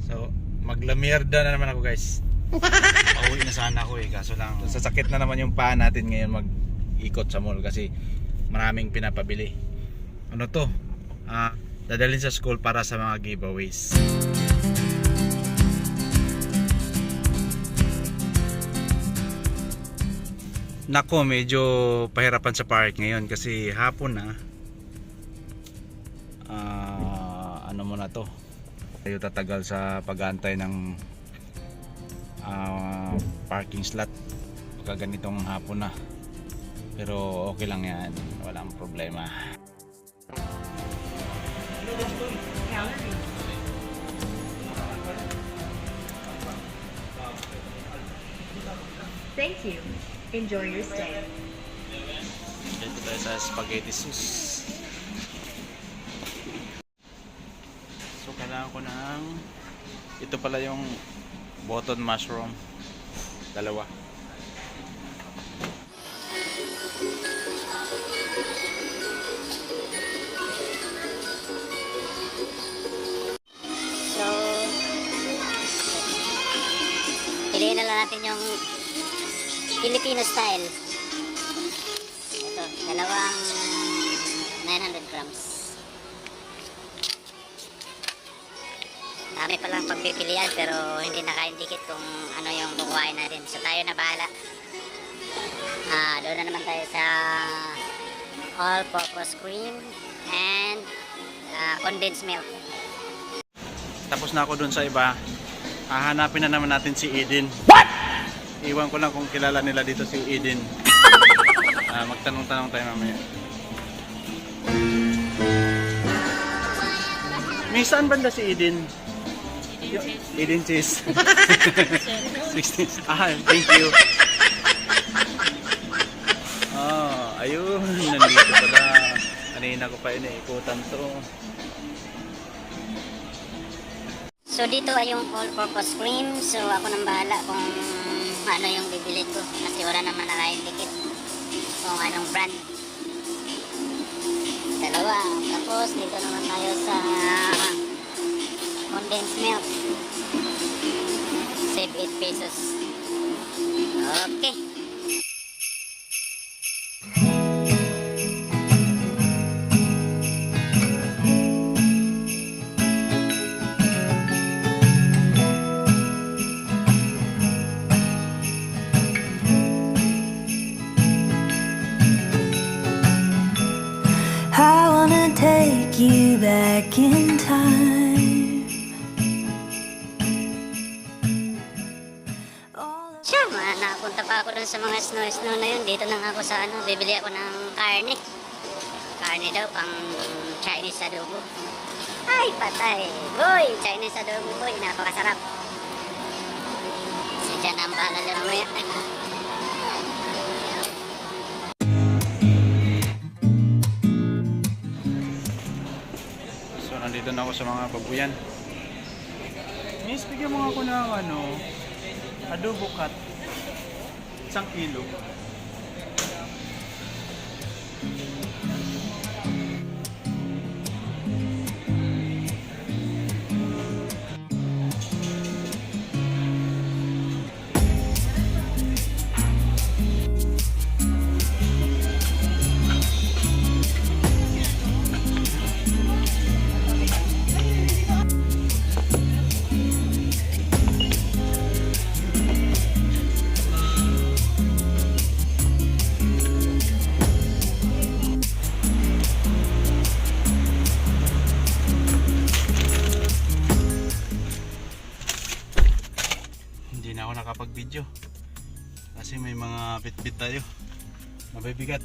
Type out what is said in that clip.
So, maglamierda na naman ako guys. Pauwi na sana ako kaso lang sasakit na naman yung paa natin ngayon mag-ikot sa mall kasi maraming pinapabili. Ano to? Dadalhin sa school para sa mga giveaways. Nako, medyo pahirapan sa park ngayon kasi hapon na. Ano mo na to? Tayo tatagal sa pag-aantay ng parking slot pagka ganitong hapon na. Pero okay lang yan, walang problema. Thank you. Enjoy your stay. Dito tayo sa spaghetti sauce. So kailangan ko ng ito pala yung button mushroom, dalawa. So, piliin na lang natin yung Filipino style. Ito, dalawang 900 grams. Dami palang pagpipilian pero hindi nakaindikit kung ano yung kukuhain natin. So tayo na bahala. Doon na naman tayo sa all-purpose cream and condensed milk. Tapos na ako dun sa iba. Hahanapin na naman natin si Eden. What? Iwan ko lang kung kilala nila dito si Eden. Magtanong-tanong tayo mamaya. May saan banda si Eden? Eden cheese. 16. Thank you. Ayun. Nandito pala. Kanina ko pa iniikutan to. So dito ay yung all-purpose cream. So ako nang bahala kung ano yung bibili ko. Kasi wala naman naka-indicate kung anong brand. Dalawa. Tapos dito naman tayo sa condensed milk. Save 8 pesos. Okay. I wanna take you back in time. Sure, nakapunta pa ako dun sa mga snow na yun. Dito lang ako sa bibili ako ng karne. Karne daw, pang Chinese adobo. Ay, patay. Boy, Chinese adobo boy, napakasarap. Si Jan ang bahala lang mamaya. So nandito na ako sa mga babuyan. Miss, bigyan mo ako ng adobo cut. 1 kilo. Hindi na ako nakapag-video kasi may mga bit-bit tayo, mabibigat.